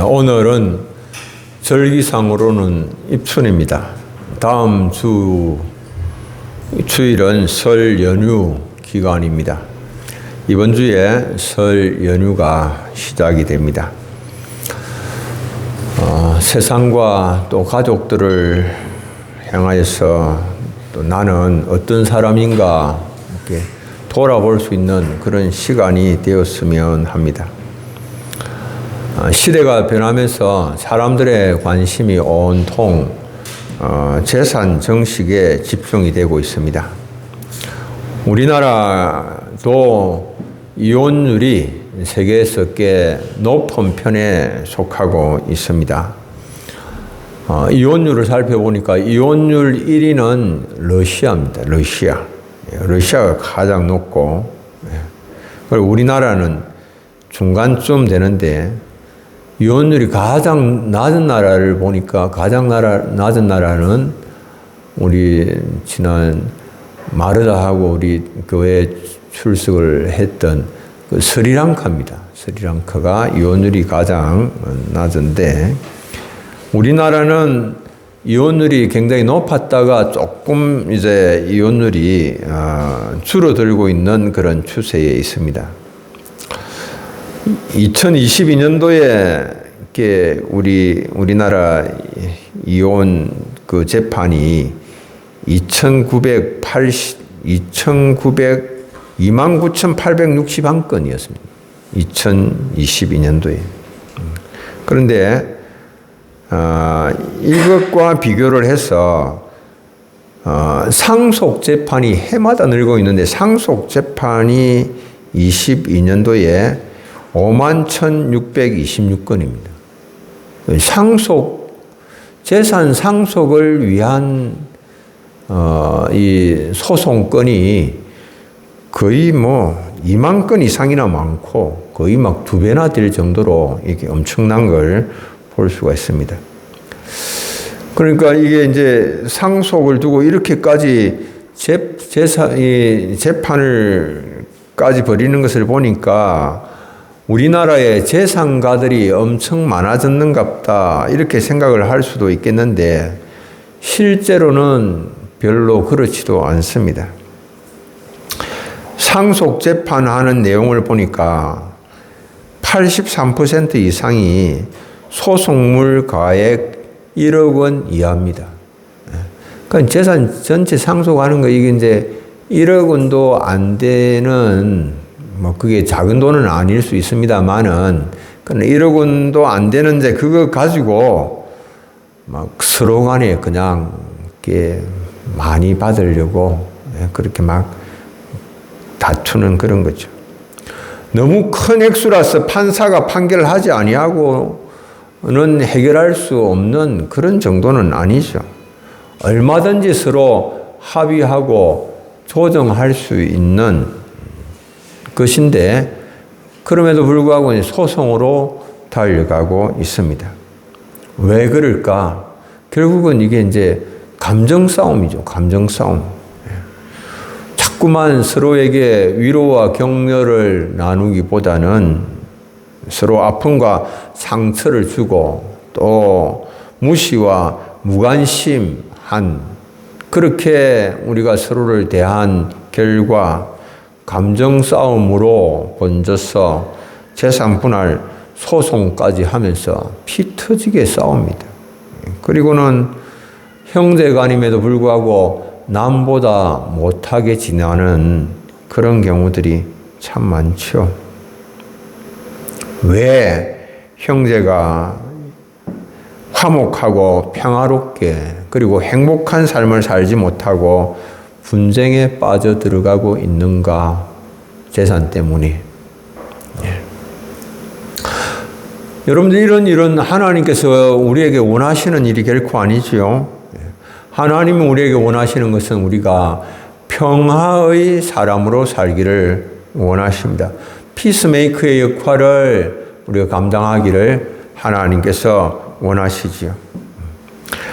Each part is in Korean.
오늘은 절기상으로는 입춘입니다. 다음 주일은 설 연휴 기간입니다. 이번 주에 설 연휴가 시작이 됩니다. 세상과 또 가족들을 향하여서 또 나는 어떤 사람인가 이렇게 돌아볼 수 있는 그런 시간이 되었으면 합니다. 시대가 변하면서 사람들의 관심이 온통 재산 정식에 집중이 되고 있습니다. 우리나라도 이혼율이 세계에서 꽤 높은 편에 속하고 있습니다. 이혼율을 살펴보니까 이혼율 1위는 러시아입니다. 러시아가 가장 높고, 그리고 우리나라는 중간쯤 되는데 이혼율이 가장 낮은 나라를 보니까 낮은 나라는 우리 지난 마르다하고 우리 교회 출석을 했던 그 스리랑카입니다. 스리랑카가 이혼율이 가장 낮은데 우리나라는 이혼율이 굉장히 높았다가 조금 이제 이혼율이 줄어들고 있는 그런 추세에 있습니다. 2022년도에 우리나라 이혼 그 재판이 29,861건이었습니다. 2022년도에. 그런데 이것과 비교를 해서 상속 재판이 해마다 늘고 있는데 상속 재판이 22년도에 51,626건입니다. 재산 상속을 위한 이 소송건이 거의 2만 건 이상이나 많고 거의 막 2배나 될 정도로 이렇게 엄청난 걸 볼 수가 있습니다. 그러니까 이게 이제 상속을 두고 이렇게까지 재판을까지 벌이는 것을 보니까 우리나라의 재산가들이 엄청 많아졌는갑다 이렇게 생각을 할 수도 있겠는데 실제로는 별로 그렇지도 않습니다. 상속 재판하는 내용을 보니까 83% 이상이 소송물 가액 1억 원 이하입니다. 그러니까 재산 전체 상속하는 거 이게 이제 1억 원도 안 되는 그게 작은 돈은 아닐 수 있습니다만은 1억 원도 안 되는데 그거 가지고 막 서로 간에 그냥 이렇게 많이 받으려고 그렇게 막 다투는 그런 거죠. 너무 큰 액수라서 판사가 판결을 하지 아니하고는 해결할 수 없는 그런 정도는 아니죠. 얼마든지 서로 합의하고 조정할 수 있는 것인데 그럼에도 불구하고 소송으로 달려가고 있습니다. 왜 그럴까? 결국은 이게 이제 감정 싸움이죠. 감정 싸움. 자꾸만 서로에게 위로와 격려를 나누기보다는 서로 아픔과 상처를 주고 또 무시와 무관심한 그렇게 우리가 서로를 대한 결과 감정 싸움으로 번져서 재산 분할 소송까지 하면서 피 터지게 싸웁니다. 그리고는 형제간임에도 불구하고 남보다 못하게 지내는 그런 경우들이 참 많죠. 왜 형제가 화목하고 평화롭게 그리고 행복한 삶을 살지 못하고 분쟁에 빠져들어가고 있는가? 재산 때문에. 여러분들 이런 하나님께서 우리에게 원하시는 일이 결코 아니지요. 하나님은 우리에게 원하시는 것은 우리가 평화의 사람으로 살기를 원하십니다. 피스메이커의 역할을 우리가 감당하기를 하나님께서 원하시지요.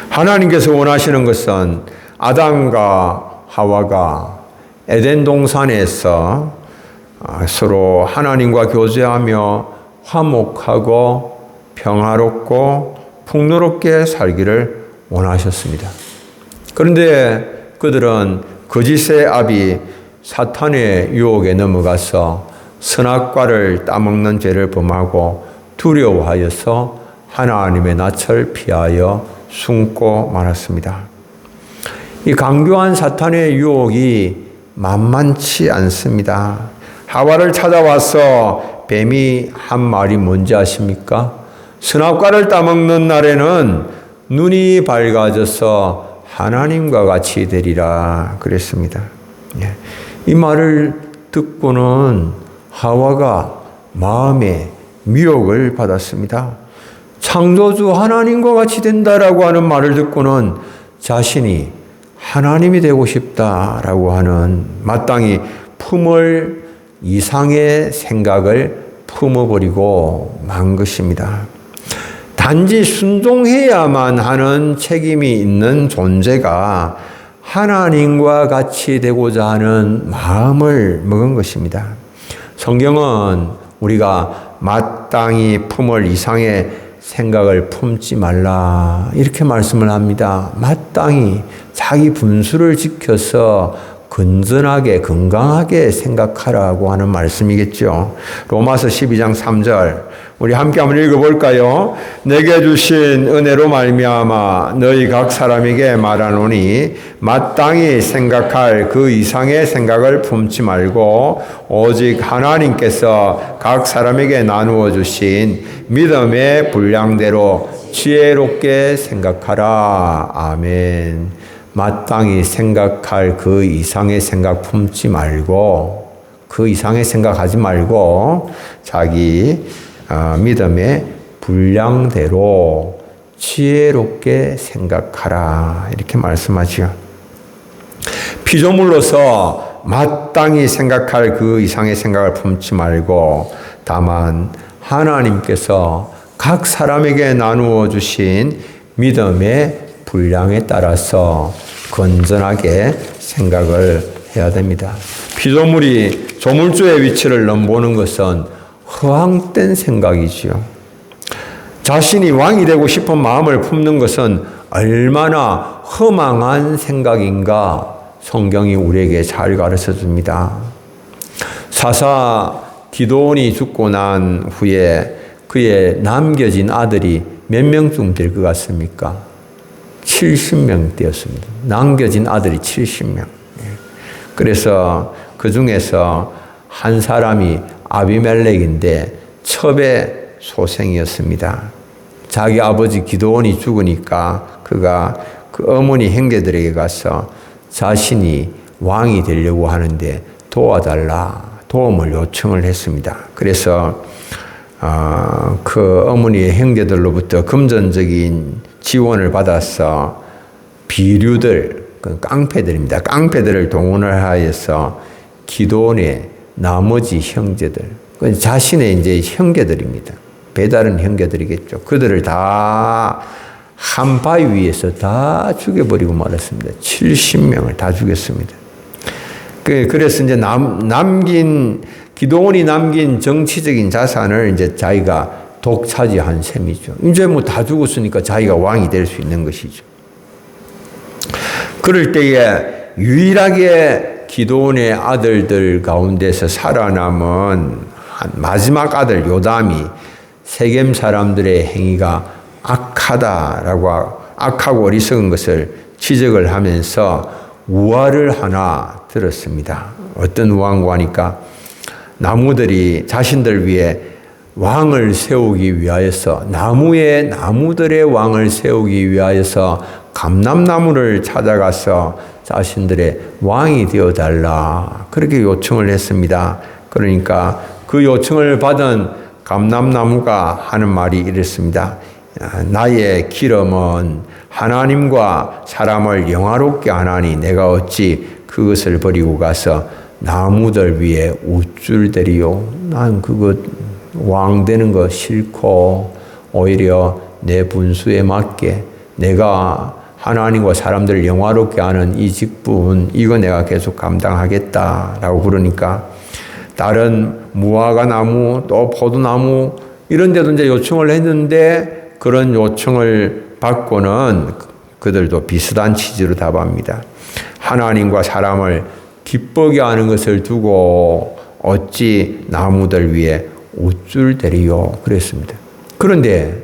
하나님께서 원하시는 것은 아담과 하와가 에덴 동산에서 서로 하나님과 교제하며 화목하고 평화롭고 풍요롭게 살기를 원하셨습니다. 그런데 그들은 거짓의 아비 사탄의 유혹에 넘어가서 선악과를 따먹는 죄를 범하고 두려워하여서 하나님의 낯을 피하여 숨고 말았습니다. 이 강교한 사탄의 유혹이 만만치 않습니다. 하와를 찾아와서 뱀이 한 말이 뭔지 아십니까? 선악과를 따먹는 날에는 눈이 밝아져서 하나님과 같이 되리라 그랬습니다. 이 말을 듣고는 하와가 마음에 미혹을 받았습니다. 창조주 하나님과 같이 된다라고 하는 말을 듣고는 자신이 하나님이 되고 싶다라고 하는 마땅히 품을 이상의 생각을 품어버리고 만 것입니다. 단지 순종해야만 하는 책임이 있는 존재가 하나님과 같이 되고자 하는 마음을 먹은 것입니다. 성경은 우리가 마땅히 품을 이상의 생각을 품지 말라 이렇게 말씀을 합니다. 마땅히 자기 분수를 지켜서 건전하게 건강하게 생각하라고 하는 말씀이겠죠. 로마서 12장 3절 우리 함께 한번 읽어볼까요? 내게 주신 은혜로 말미암아 너희 각 사람에게 말하노니 마땅히 생각할 그 이상의 생각을 품지 말고 오직 하나님께서 각 사람에게 나누어 주신 믿음의 분량대로 지혜롭게 생각하라. 아멘. 마땅히 생각할 그 이상의 생각 품지 말고 그 이상의 생각하지 말고 자기 믿음의 분량대로 지혜롭게 생각하라 이렇게 말씀하지요. 피조물로서 마땅히 생각할 그 이상의 생각을 품지 말고 다만 하나님께서 각 사람에게 나누어 주신 믿음의 분량에 따라서 건전하게 생각을 해야 됩니다. 피조물이 조물주의 위치를 넘보는 것은 허황된 생각이지요. 자신이 왕이 되고 싶은 마음을 품는 것은 얼마나 허망한 생각인가 성경이 우리에게 잘 가르쳐 줍니다. 사사 기드온이 죽고 난 후에 그의 남겨진 아들이 몇 명쯤 될 것 같습니까? 70명 되었습니다. 남겨진 아들이 70명. 그래서 그 중에서 한 사람이 아비멜렉인데 첩의 소생이었습니다. 자기 아버지 기드온이 죽으니까 그가 그 어머니 형제들에게 가서 자신이 왕이 되려고 하는데 도와달라 도움을 요청을 했습니다. 그래서 그 어머니의 형제들로부터 금전적인 지원을 받아서 비류들, 깡패들입니다. 깡패들을 동원을 하여서 기드온의 나머지 형제들, 자신의 이제 형제들입니다. 배다른 형제들이겠죠. 그들을 다 한 바위 위에서 다 죽여버리고 말았습니다. 70명을 다 죽였습니다. 그래서 이제 기드온이 남긴 정치적인 자산을 이제 자기가 독차지한 셈이죠. 이제 뭐 다 죽었으니까 자기가 왕이 될 수 있는 것이죠. 그럴 때에 유일하게 기드온의 아들들 가운데서 살아남은 마지막 아들 요담이 세겜 사람들의 행위가 악하고 어리석은 것을 지적을 하면서 우화를 하나 들었습니다. 어떤 우화인고 하니까 나무들이 자신들 위해 왕을 세우기 위하여서 나무들의 왕을 세우기 위하여서 감람나무를 찾아가서 자신들의 왕이 되어달라 그렇게 요청을 했습니다. 그러니까 그 요청을 받은 감람나무가 하는 말이 이랬습니다. 나의 기름은 하나님과 사람을 영화롭게 하나니 내가 어찌 그것을 버리고 가서 나무들 위에 우쭐대리요. 난 그것 왕 되는 거 싫고 오히려 내 분수에 맞게 내가 하나님과 사람들을 영화롭게 하는 이 직분 이거 내가 계속 감당하겠다라고 그러니까 다른 무화과 나무 또 포도나무 이런 데도 이제 요청을 했는데 그런 요청을 받고는 그들도 비슷한 취지로 답합니다. 하나님과 사람을 기쁘게 하는 것을 두고 어찌 나무들 위에 옷줄 대리요 그랬습니다. 그런데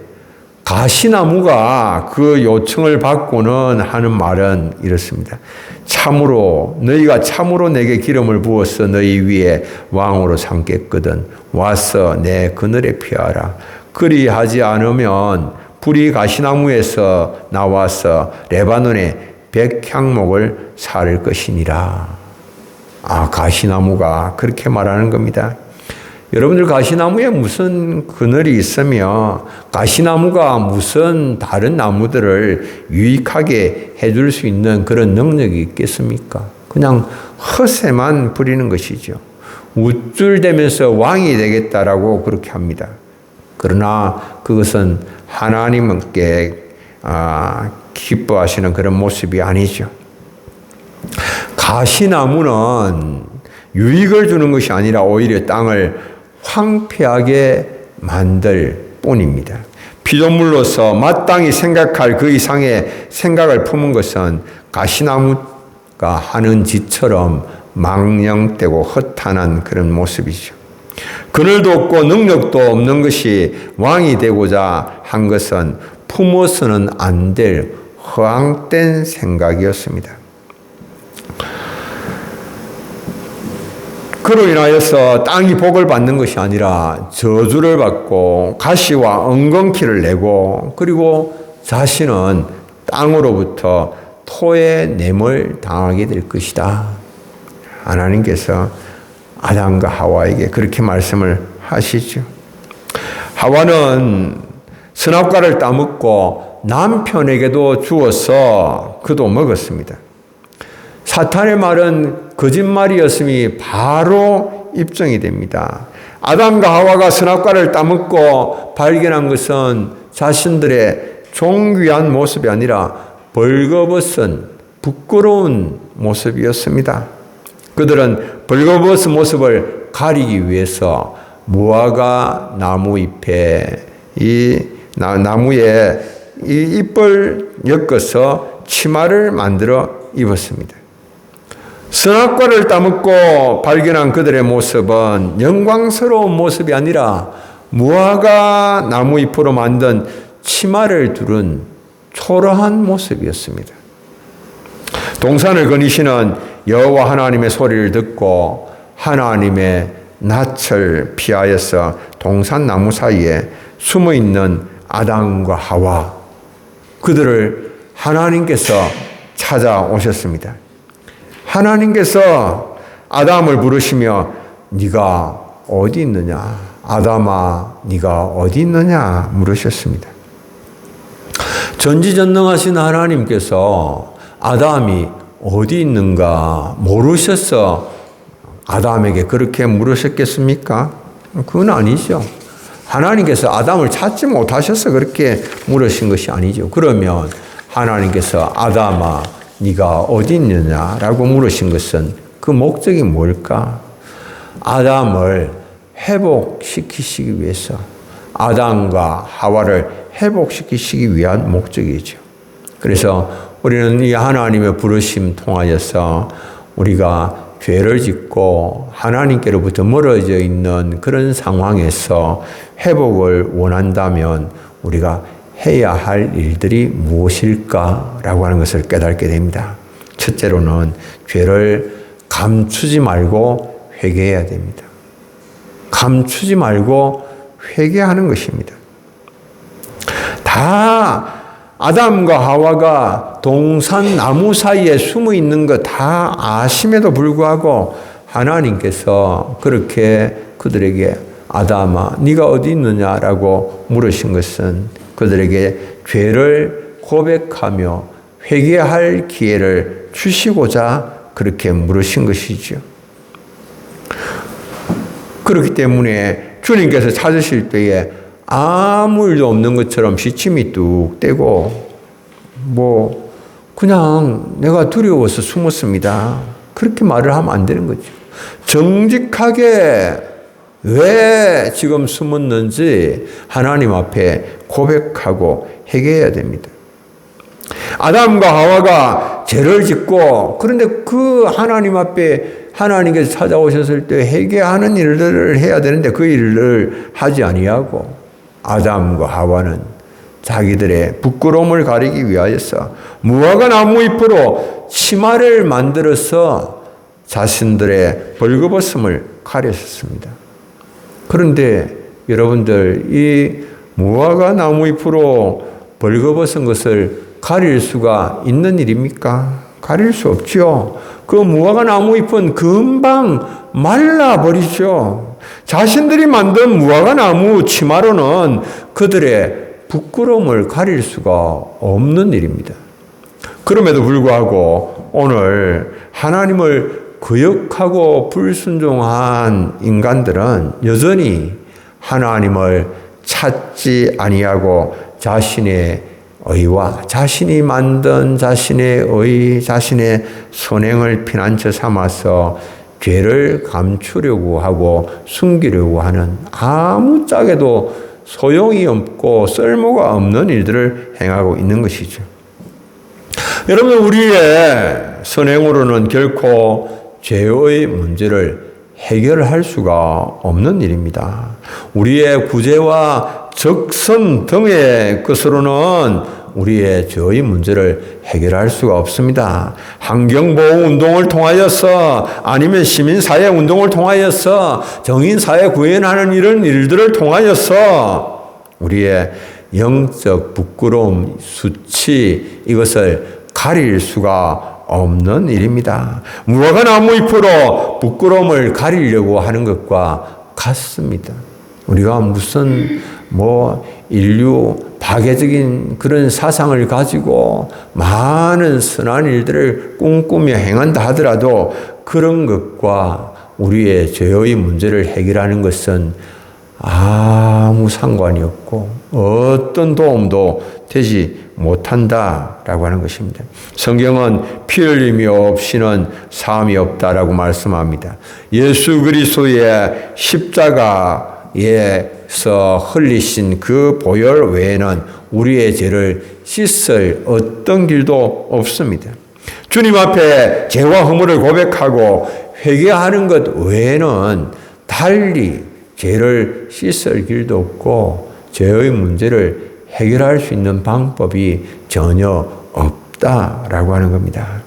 가시나무가 그 요청을 받고는 하는 말은 이렇습니다. 참으로 너희가 참으로 내게 기름을 부어서 너희 위에 왕으로 삼겠거든 와서 내 그늘에 피하라. 그리하지 않으면 불이 가시나무에서 나와서 레바논의 백향목을 사를 것이니라. 가시나무가 그렇게 말하는 겁니다. 여러분들 가시나무에 무슨 그늘이 있으며 가시나무가 무슨 다른 나무들을 유익하게 해줄 수 있는 그런 능력이 있겠습니까? 그냥 허세만 부리는 것이죠. 우쭐대면서 왕이 되겠다라고 그렇게 합니다. 그러나 그것은 하나님께 기뻐하시는 그런 모습이 아니죠. 가시나무는 유익을 주는 것이 아니라 오히려 땅을 황폐하게 만들 뿐입니다. 피조물로서 마땅히 생각할 그 이상의 생각을 품은 것은 가시나무가 하는 짓처럼 망령되고 허탄한 그런 모습이죠. 그늘도 없고 능력도 없는 것이 왕이 되고자 한 것은 품어서는 안 될 허황된 생각이었습니다. 그로 인하여서 땅이 복을 받는 것이 아니라 저주를 받고 가시와 엉겅퀴를 내고 그리고 자신은 땅으로부터 토의 냄을 당하게 될 것이다. 하나님께서 아담과 하와에게 그렇게 말씀을 하시죠. 하와는 선악과를 따먹고 남편에게도 주어서 그도 먹었습니다. 사탄의 말은 거짓말이었음이 바로 입증이 됩니다. 아담과 하와가 선악과를 따먹고 발견한 것은 자신들의 존귀한 모습이 아니라 벌거벗은 부끄러운 모습이었습니다. 그들은 벌거벗은 모습을 가리기 위해서 무화과 나무 잎에 나무에 잎을 엮어서 치마를 만들어 입었습니다. 선악과를 따먹고 발견한 그들의 모습은 영광스러운 모습이 아니라 무화과 나무 잎으로 만든 치마를 두른 초라한 모습이었습니다. 동산을 거니시는 여호와 하나님의 소리를 듣고 하나님의 낯을 피하여서 동산 나무 사이에 숨어 있는 아담과 하와, 그들을 하나님께서 찾아오셨습니다. 하나님께서 아담을 부르시며 네가 어디 있느냐? 아담아, 네가 어디 있느냐? 물으셨습니다. 전지전능하신 하나님께서 아담이 어디 있는가 모르셔서 아담에게 그렇게 물으셨겠습니까? 그건 아니죠. 하나님께서 아담을 찾지 못하셔서 그렇게 물으신 것이 아니죠. 그러면 하나님께서 아담아, 네가 어디 있느냐라고 물으신 것은 그 목적이 뭘까? 아담을 회복시키시기 위해서, 아담과 하와를 회복시키시기 위한 목적이죠. 그래서 우리는 이 하나님의 부르심 통하여서 우리가 죄를 짓고 하나님께로부터 멀어져 있는 그런 상황에서 회복을 원한다면 우리가 해야 할 일들이 무엇일까라고 하는 것을 깨닫게 됩니다. 첫째로는 죄를 감추지 말고 회개해야 됩니다. 감추지 말고 회개하는 것입니다. 다 아담과 하와가 동산 나무 사이에 숨어 있는 것 다 아심에도 불구하고 하나님께서 그렇게 그들에게 아담아, 네가 어디 있느냐라고 물으신 것은 그들에게 죄를 고백하며 회개할 기회를 주시고자 그렇게 물으신 것이죠. 그렇기 때문에 주님께서 찾으실 때에 아무 일도 없는 것처럼 시침이 뚝 떼고 그냥 내가 두려워서 숨었습니다. 그렇게 말을 하면 안 되는 거죠. 정직하게 왜 지금 숨었는지 하나님 앞에 고백하고 회개해야 됩니다. 아담과 하와가 죄를 짓고 그런데 그 하나님 앞에 하나님께서 찾아오셨을 때 회개하는 일들을 해야 되는데 그 일을 하지 아니하고 아담과 하와는 자기들의 부끄러움을 가리기 위하여서 무화과 나무 잎으로 치마를 만들어서 자신들의 벌거벗음을 가렸습니다. 그런데 여러분들 이 무화과 나무 잎으로 벌거벗은 것을 가릴 수가 있는 일입니까? 가릴 수 없죠. 그 무화과 나무 잎은 금방 말라버리죠. 자신들이 만든 무화과 나무 치마로는 그들의 부끄러움을 가릴 수가 없는 일입니다. 그럼에도 불구하고 오늘 하나님을 거역하고 불순종한 인간들은 여전히 하나님을 찾지 아니하고 자신의 의와 자신이 만든 자신의 의, 자신의 선행을 피난처 삼아서 죄를 감추려고 하고 숨기려고 하는 아무짝에도 소용이 없고 쓸모가 없는 일들을 행하고 있는 것이죠. 여러분, 우리의 선행으로는 결코 죄의 문제를 해결할 수가 없는 일입니다. 우리의 구제와 적선 등의 것으로는 우리의 죄의 문제를 해결할 수가 없습니다. 환경보호운동을 통하여서 아니면 시민사회운동을 통하여서 정인사회 구현하는 이런 일들을 통하여서 우리의 영적 부끄러움, 수치 이것을 가릴 수가 없는 일입니다. 무화과 나무 잎으로 부끄러움을 가리려고 하는 것과 같습니다. 우리가 무슨 인류 파괴적인 그런 사상을 가지고 많은 선한 일들을 꿈꾸며 행한다 하더라도 그런 것과 우리의 죄의 문제를 해결하는 것은 아무 상관이 없고 어떤 도움도 되지 못한다라고 하는 것입니다. 성경은 피 흘림이 없이는 사함이 없다라고 말씀합니다. 예수 그리스도의 십자가에서 흘리신 그 보혈 외에는 우리의 죄를 씻을 어떤 길도 없습니다. 주님 앞에 죄와 허물을 고백하고 회개하는 것 외에는 달리 죄를 씻을 길도 없고 죄의 문제를 해결할 수 있는 방법이 전혀 없다라고 하는 겁니다.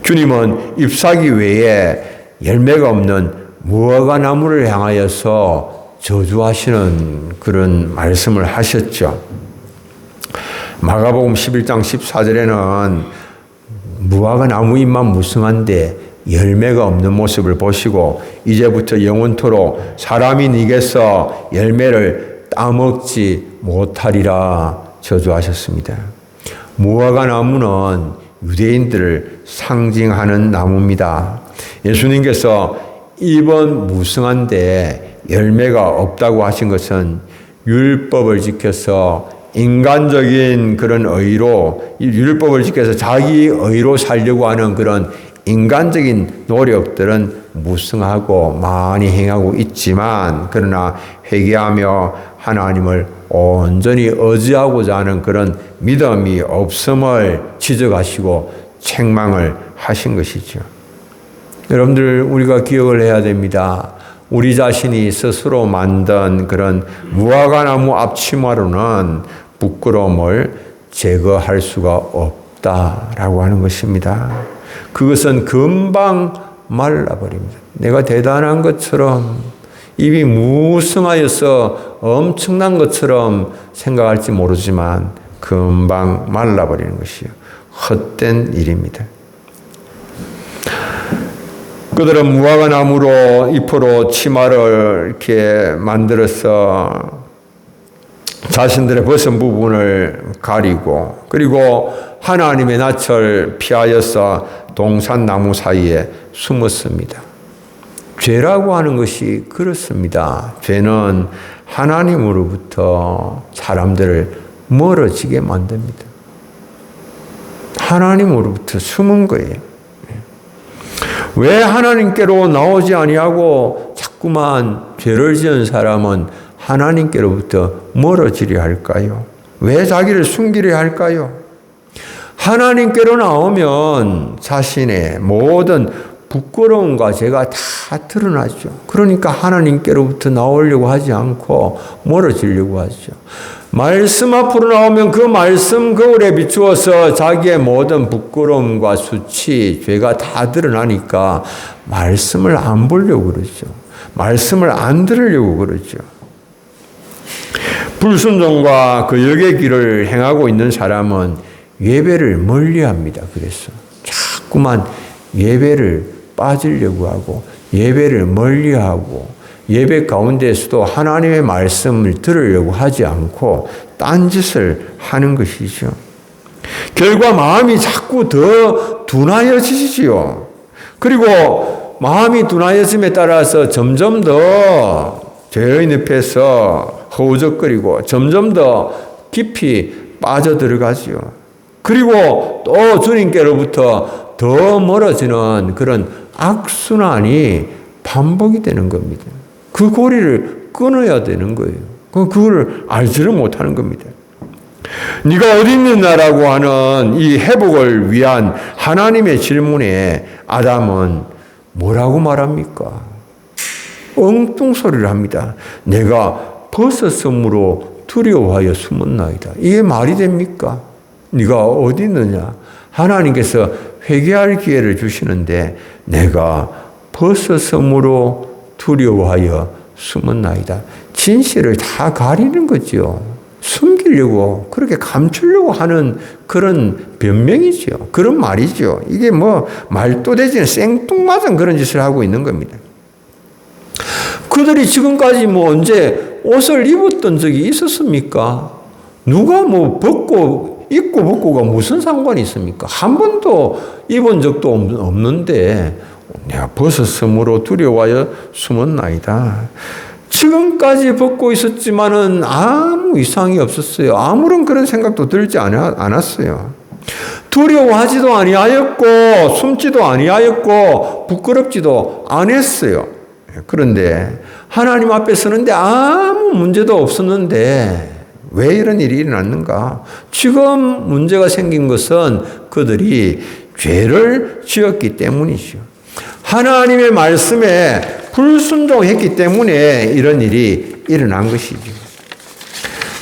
주님은 잎사귀 외에 열매가 없는 무화과 나무를 향하여서 저주하시는 그런 말씀을 하셨죠. 마가복음 11장 14절에는 무화과 나무 잎만 무성한데 열매가 없는 모습을 보시고 이제부터 영원토록 사람이 네게서 열매를 따먹지 못하리라 저주하셨습니다. 무화과 나무는 유대인들을 상징하는 나무입니다. 예수님께서 잎은 무성한데 열매가 없다고 하신 것은 율법을 지켜서 인간적인 그런 의로 율법을 지켜서 자기 의로 살려고 하는 그런 인간적인 노력들은 무성하고 많이 행하고 있지만 그러나 회개하며 하나님을 온전히 의지하고자 하는 그런 믿음이 없음을 지적하시고 책망을 하신 것이죠. 여러분들 우리가 기억을 해야 됩니다. 우리 자신이 스스로 만든 그런 무화과 나무 앞치마로는 부끄러움을 제거할 수가 없다라고 하는 것입니다. 그것은 금방 말라버립니다. 내가 대단한 것처럼 입이 무성하여서 엄청난 것처럼 생각할지 모르지만 금방 말라버리는 것이요. 헛된 일입니다. 그들은 무화과 나무로 잎으로 치마를 이렇게 만들어서 자신들의 벗은 부분을 가리고 그리고 하나님의 낯을 피하여서 동산나무 사이에 숨었습니다. 죄라고 하는 것이 그렇습니다. 죄는 하나님으로부터 사람들을 멀어지게 만듭니다. 하나님으로부터 숨은 거예요. 왜 하나님께로 나오지 아니하고 자꾸만 죄를 지은 사람은 하나님께로부터 멀어지려 할까요? 왜 자기를 숨기려 할까요? 하나님께로 나오면 자신의 모든 부끄러움과 죄가 다 드러나죠. 그러니까 하나님께로부터 나오려고 하지 않고 멀어지려고 하죠. 말씀 앞으로 나오면 그 말씀 거울에 비추어서 자기의 모든 부끄러움과 수치, 죄가 다 드러나니까 말씀을 안 보려고 그러죠. 말씀을 안 들으려고 그러죠. 불순종과 그 역의 길을 행하고 있는 사람은 예배를 멀리합니다. 그래서 자꾸만 예배를 빠지려고 하고 예배를 멀리하고 예배 가운데에서도 하나님의 말씀을 들으려고 하지 않고 딴짓을 하는 것이죠. 결과 마음이 자꾸 더 둔하여지지요. 그리고 마음이 둔하여짐에 따라서 점점 더 죄의 늪에서 허우적거리고 점점 더 깊이 빠져들어가지요. 그리고 또 주님께로부터 더 멀어지는 그런 악순환이 반복이 되는 겁니다. 그 고리를 끊어야 되는 거예요. 그걸 알지를 못하는 겁니다. 네가 어디 있느냐라고 하는 이 회복을 위한 하나님의 질문에 아담은 뭐라고 말합니까? 엉뚱소리를 합니다. 내가 벗었으므로 두려워하여 숨었나이다. 이게 말이 됩니까? 네가 어디 있느냐? 하나님께서 회개할 기회를 주시는데 내가 벗었으므로 두려워하여 숨었나이다. 진실을 다 가리는 거죠. 숨기려고 그렇게 감추려고 하는 그런 변명이죠. 그런 말이죠. 이게 뭐 말도 되지 않은 생뚱맞은 그런 짓을 하고 있는 겁니다. 그들이 지금까지 뭐 언제 옷을 입었던 적이 있었습니까? 누가 뭐 입고 벗고가 무슨 상관이 있습니까? 한 번도 입은 적도 없는데 내가 벗었으므로 두려워하여 숨었나이다. 지금까지 벗고 있었지만은 아무 이상이 없었어요. 아무런 그런 생각도 들지 않았어요. 두려워하지도 아니하였고 숨지도 아니하였고 부끄럽지도 않았어요. 그런데 하나님 앞에 서는데 아무 문제도 없었는데 왜 이런 일이 일어났는가? 지금 문제가 생긴 것은 그들이 죄를 지었기 때문이죠. 하나님의 말씀에 불순종했기 때문에 이런 일이 일어난 것이죠.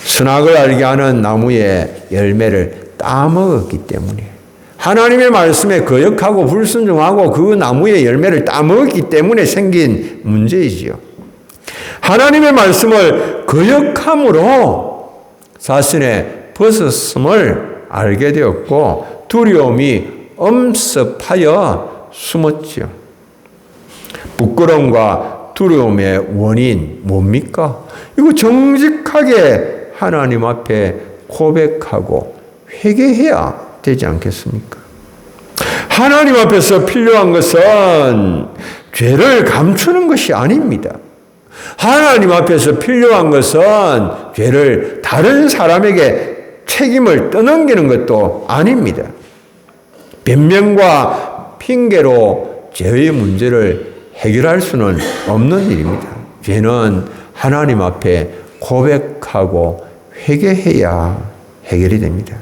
선악을 알게 하는 나무의 열매를 따먹었기 때문에 하나님의 말씀에 거역하고 불순종하고 그 나무의 열매를 따먹었기 때문에 생긴 문제이지요. 하나님의 말씀을 거역함으로 자신의 벗었음을 알게 되었고 두려움이 엄습하여 숨었지요. 부끄러움과 두려움의 원인 뭡니까? 이거 정직하게 하나님 앞에 고백하고 회개해야 되지 않겠습니까? 하나님 앞에서 필요한 것은 죄를 감추는 것이 아닙니다. 하나님 앞에서 필요한 것은 죄를 다른 사람에게 책임을 떠넘기는 것도 아닙니다. 변명과 핑계로 죄의 문제를 해결할 수는 없는 일입니다. 죄는 하나님 앞에 고백하고 회개해야 해결이 됩니다.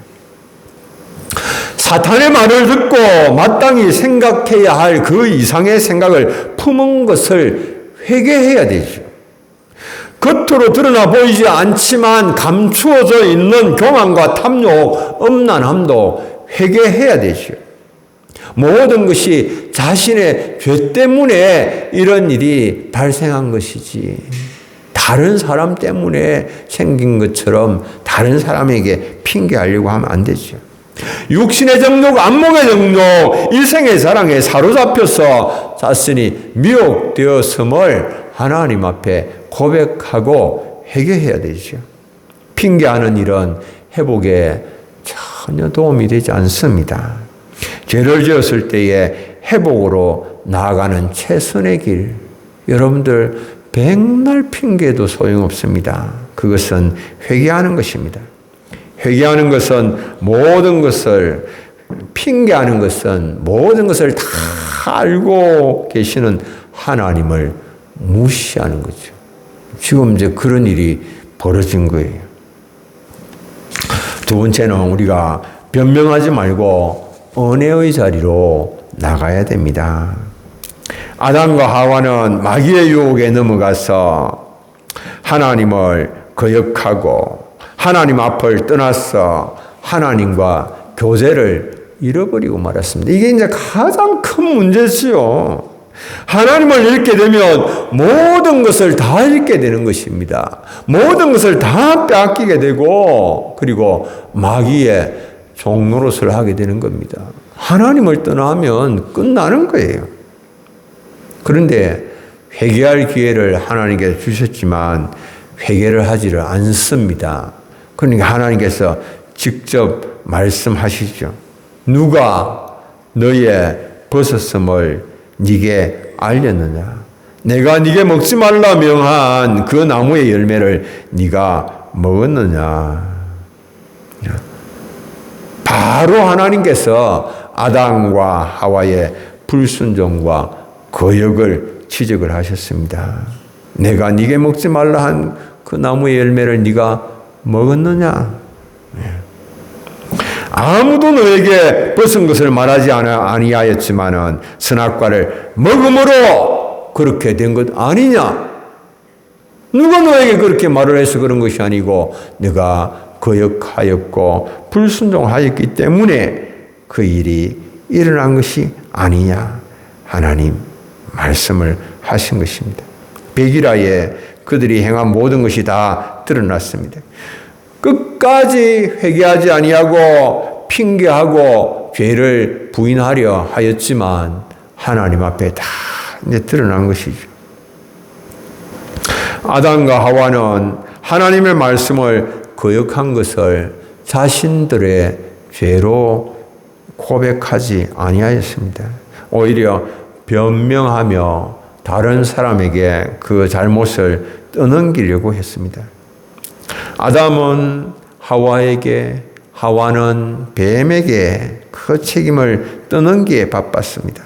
사탄의 말을 듣고 마땅히 생각해야 할 그 이상의 생각을 품은 것을 회개해야 되죠. 겉으로 드러나 보이지 않지만 감추어져 있는 교만과 탐욕, 음란함도 회개해야 되죠. 모든 것이 자신의 죄 때문에 이런 일이 발생한 것이지 다른 사람 때문에 생긴 것처럼 다른 사람에게 핑계하려고 하면 안 되죠. 육신의 정욕, 안목의 정욕, 일생의 사랑에 사로잡혀서 자신이 미혹되었음을 하나님 앞에 고백하고 회개해야 되죠. 핑계하는 일은 회복에 전혀 도움이 되지 않습니다. 죄를 지었을 때에 회복으로 나아가는 최선의 길, 여러분들 백날 핑계도 소용없습니다. 그것은 회개하는 것입니다. 회개하는 것은 모든 것을, 핑계하는 것은 모든 것을 다 알고 계시는 하나님을 무시하는 거죠. 지금 이제 그런 일이 벌어진 거예요. 두 번째는 우리가 변명하지 말고 은혜의 자리로 나가야 됩니다. 아담과 하와는 마귀의 유혹에 넘어가서 하나님을 거역하고 하나님 앞을 떠나서 하나님과 교제를 잃어버리고 말았습니다. 이게 이제 가장 큰 문제지요. 하나님을 잃게 되면 모든 것을 다 잃게 되는 것입니다. 모든 것을 다 빼앗기게 되고 그리고 마귀의 종노릇을 하게 되는 겁니다. 하나님을 떠나면 끝나는 거예요. 그런데 회개할 기회를 하나님께서 주셨지만 회개를 하지를 않습니다. 그러니까 하나님께서 직접 말씀하시죠. 누가 너의 벗었음을 네게 알렸느냐? 내가 네게 먹지 말라 명한 그 나무의 열매를 네가 먹었느냐? 바로 하나님께서 아담과 하와의 불순종과 거역을 지적을 하셨습니다. 내가 네게 먹지 말라 한 그 나무의 열매를 네가 먹었느냐? 아무도 너에게 벗은 것을 말하지 아니하였지만은 선악과를 먹음으로 그렇게 된 것 아니냐? 누가 너에게 그렇게 말을 해서 그런 것이 아니고 네가 거역하였고 불순종하였기 때문에 그 일이 일어난 것이 아니냐? 하나님 말씀을 하신 것입니다. 백일하에 그들이 행한 모든 것이 다 드러났습니다. 끝까지 회개하지 아니하고 핑계하고 죄를 부인하려 하였지만 하나님 앞에 다 이제 드러난 것이죠. 아담과 하와는 하나님의 말씀을 거역한 것을 자신들의 죄로 고백하지 아니하였습니다. 오히려 변명하며 다른 사람에게 그 잘못을 떠넘기려고 했습니다. 아담은 하와에게, 하와는 뱀에게 그 책임을 떠넘기에 바빴습니다.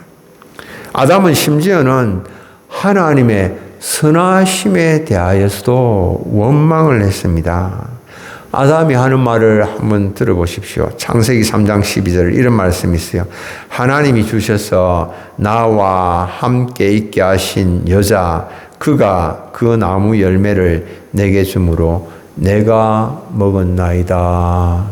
아담은 심지어는 하나님의 선하심에 대하여서도 원망을 했습니다. 아담이 하는 말을 한번 들어보십시오. 창세기 3장 12절 이런 말씀이 있어요. 하나님이 주셔서 나와 함께 있게 하신 여자 그가 그 나무 열매를 내게 주므로 내가 먹었나이다.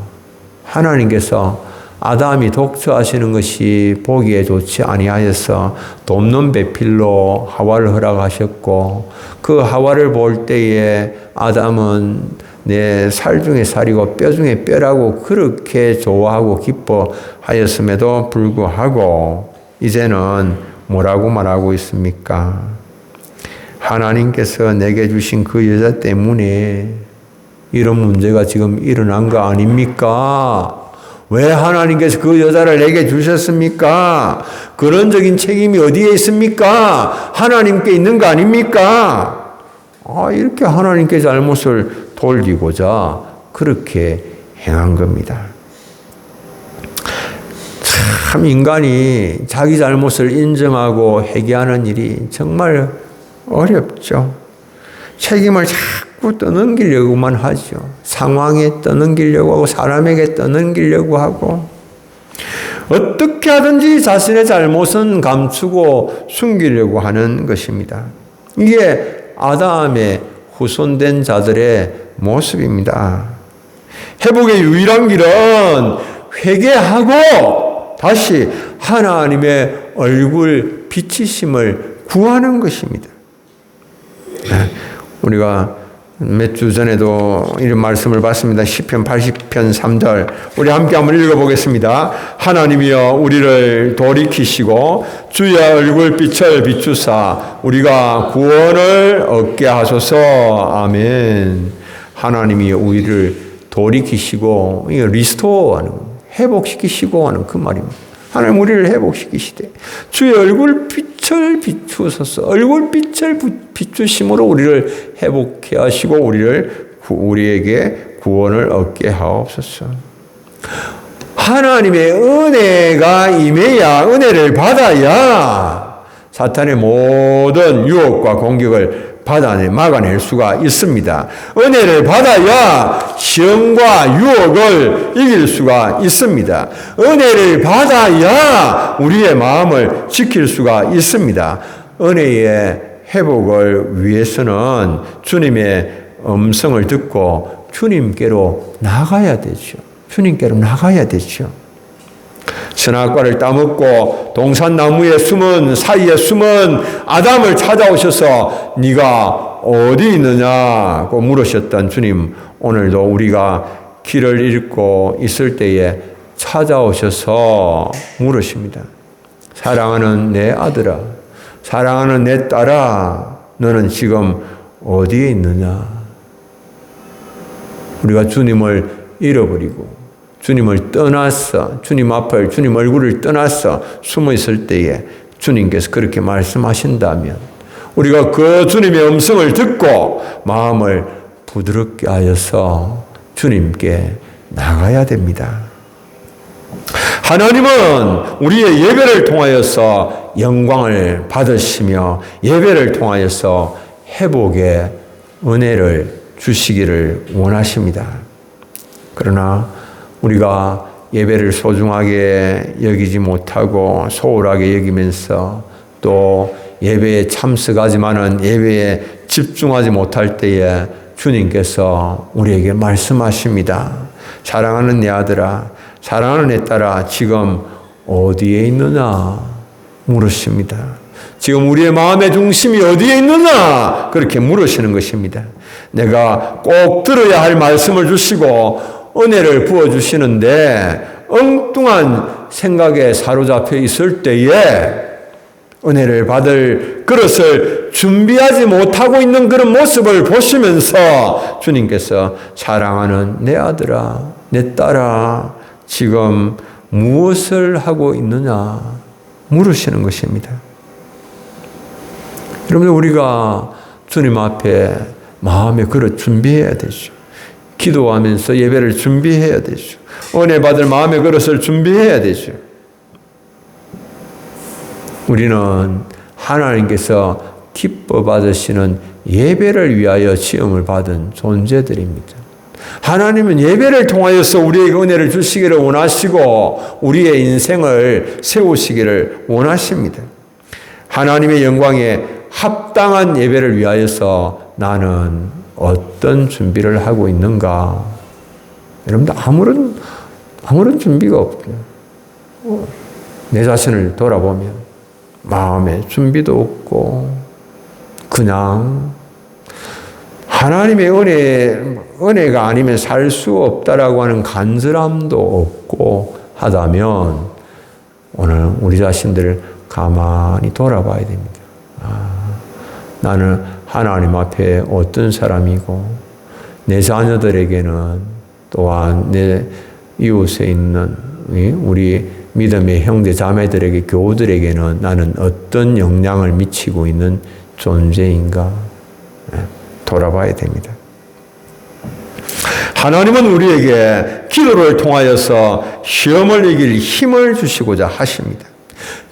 하나님께서 아담이 독처하시는 것이 보기에 좋지 아니하여서 돕는 배필로 하와를 허락하셨고 그 하와를 볼 때에 아담은 내 살 중에 살이고 뼈 중에 뼈라고 그렇게 좋아하고 기뻐하였음에도 불구하고 이제는 뭐라고 말하고 있습니까? 하나님께서 내게 주신 그 여자 때문에 이런 문제가 지금 일어난 거 아닙니까? 왜 하나님께서 그 여자를 내게 주셨습니까? 근원적인 책임이 어디에 있습니까? 하나님께 있는 거 아닙니까? 이렇게 하나님께 잘못을 돌리고자 그렇게 행한 겁니다. 참 인간이 자기 잘못을 인정하고 회개하는 일이 정말 어렵죠. 책임을 자꾸 떠넘기려고만 하죠. 상황에 떠넘기려고 하고 사람에게 떠넘기려고 하고 어떻게 하든지 자신의 잘못은 감추고 숨기려고 하는 것입니다. 이게 아담의 후손된 자들의 모습입니다. 회복의 유일한 길은 회개하고 다시 하나님의 얼굴 비치심을 구하는 것입니다. 우리가 몇 주 전에도 이런 말씀을 봤습니다. 시편 80편 3절 우리 함께 한번 읽어보겠습니다. 하나님이여 우리를 돌이키시고 주의 얼굴빛을 비추사 우리가 구원을 얻게 하소서. 아멘. 하나님이 우리를 돌이키시고 리스토어하는 회복시키시고 하는 그 말입니다. 하나님 우리를 회복시키시되 주의 얼굴빛을 비추소서. 얼굴빛을 비추심으로 우리를 회복해 하시고 우리에게 구원을 얻게 하옵소서. 하나님의 은혜가 임해야 은혜를 받아야 사탄의 모든 유혹과 공격을 막아낼 수가 있습니다. 은혜를 받아야 시험과 유혹을 이길 수가 있습니다. 은혜를 받아야 우리의 마음을 지킬 수가 있습니다. 은혜의 회복을 위해서는 주님의 음성을 듣고 주님께로 나가야 되죠. 주님께로 나가야 되죠. 선악과를 따먹고 동산나무의 사이에 숨은 아담을 찾아오셔서 네가 어디 있느냐고 물으셨던 주님, 오늘도 우리가 길을 잃고 있을 때에 찾아오셔서 물으십니다. 사랑하는 내 아들아, 사랑하는 내 딸아, 너는 지금 어디에 있느냐? 우리가 주님을 잃어버리고 주님을 떠났어. 주님 앞을, 주님 얼굴을 떠났어. 숨어 있을 때에 주님께서 그렇게 말씀하신다면 우리가 그 주님의 음성을 듣고 마음을 부드럽게 하여서 주님께 나가야 됩니다. 하나님은 우리의 예배를 통하여서 영광을 받으시며 예배를 통하여서 회복의 은혜를 주시기를 원하십니다. 그러나 우리가 예배를 소중하게 여기지 못하고 소홀하게 여기면서 또 예배에 참석하지만은 예배에 집중하지 못할 때에 주님께서 우리에게 말씀하십니다. 사랑하는 내 아들아, 사랑하는 내 딸아, 지금 어디에 있느냐 물으십니다. 지금 우리의 마음의 중심이 어디에 있느냐 그렇게 물으시는 것입니다. 내가 꼭 들어야 할 말씀을 주시고 은혜를 부어주시는데 엉뚱한 생각에 사로잡혀 있을 때에 은혜를 받을 그릇을 준비하지 못하고 있는 그런 모습을 보시면서 주님께서 사랑하는 내 아들아, 내 딸아, 지금 무엇을 하고 있느냐 물으시는 것입니다. 여러분들, 우리가 주님 앞에 마음의 그릇 준비해야 되죠. 기도하면서 예배를 준비해야 되죠. 은혜 받을 마음의 그릇을 준비해야 되죠. 우리는 하나님께서 기뻐 받으시는 예배를 위하여 지음을 받은 존재들입니다. 하나님은 예배를 통하여서 우리에게 은혜를 주시기를 원하시고 우리의 인생을 세우시기를 원하십니다. 하나님의 영광에 합당한 예배를 위하여서 나는 어떤 준비를 하고 있는가? 여러분들 아무런 준비가 없고요. 내 자신을 돌아보면 마음에 준비도 없고 그냥 하나님의 은혜가 아니면 살 수 없다라고 하는 간절함도 없고 하다면 오늘 우리 자신들을 가만히 돌아봐야 됩니다. 나는 하나님 앞에 어떤 사람이고 내 자녀들에게는 또한 내 이웃에 있는 우리 믿음의 형제 자매들에게 교우들에게는 나는 어떤 영향을 미치고 있는 존재인가 돌아봐야 됩니다. 하나님은 우리에게 기도를 통하여서 시험을 이길 힘을 주시고자 하십니다.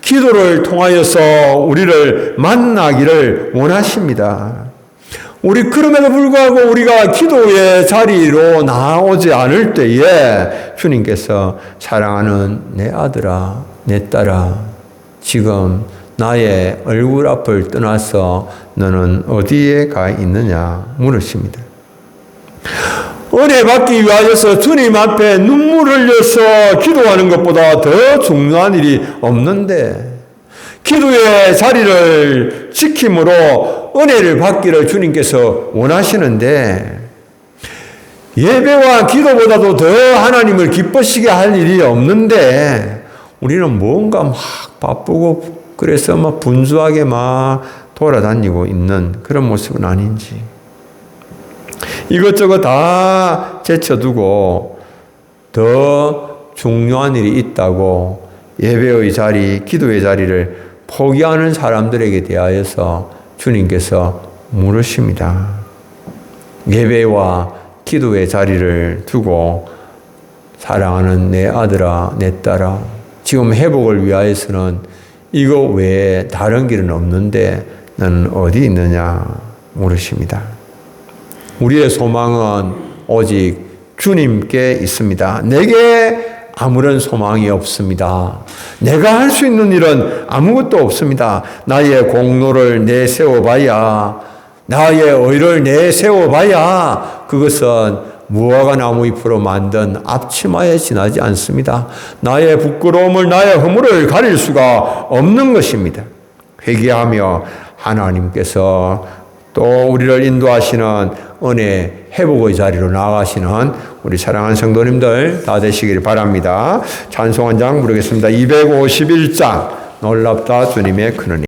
기도를 통하여서 우리를 만나기를 원하십니다. 우리 그럼에도 불구하고 우리가 기도의 자리로 나오지 않을 때에 주님께서 사랑하는 내 아들아, 내 딸아, 지금 나의 얼굴 앞을 떠나서 너는 어디에 가 있느냐 물으십니다. 은혜 받기 위하여서 주님 앞에 눈물 흘려서 기도하는 것보다 더 중요한 일이 없는데 기도의 자리를 지킴으로 은혜를 받기를 주님께서 원하시는데 예배와 기도보다도 더 하나님을 기쁘시게 할 일이 없는데 우리는 뭔가 막 바쁘고 그래서 막 분주하게 막 돌아다니고 있는 그런 모습은 아닌지 이것저것 다 제쳐두고 더 중요한 일이 있다고 예배의 자리, 기도의 자리를 포기하는 사람들에게 대하여서 주님께서 물으십니다. 예배와 기도의 자리를 두고 사랑하는 내 아들아, 내 딸아, 지금 회복을 위하여서는 이거 외에 다른 길은 없는데 너는 어디 있느냐? 물으십니다. 우리의 소망은 오직 주님께 있습니다. 내게 아무런 소망이 없습니다. 내가 할 수 있는 일은 아무것도 없습니다. 나의 공로를 내세워봐야, 나의 의를 내세워봐야 그것은 무화과 나무 잎으로 만든 앞치마에 지나지 않습니다. 나의 부끄러움을, 나의 허물을 가릴 수가 없는 것입니다. 회개하며 하나님께서 또 우리를 인도하시는 은혜 회복의 자리로 나아가시는 우리 사랑하는 성도님들 다 되시길 바랍니다. 찬송 한 장 부르겠습니다. 251장 놀랍다 주님의 큰 은혜.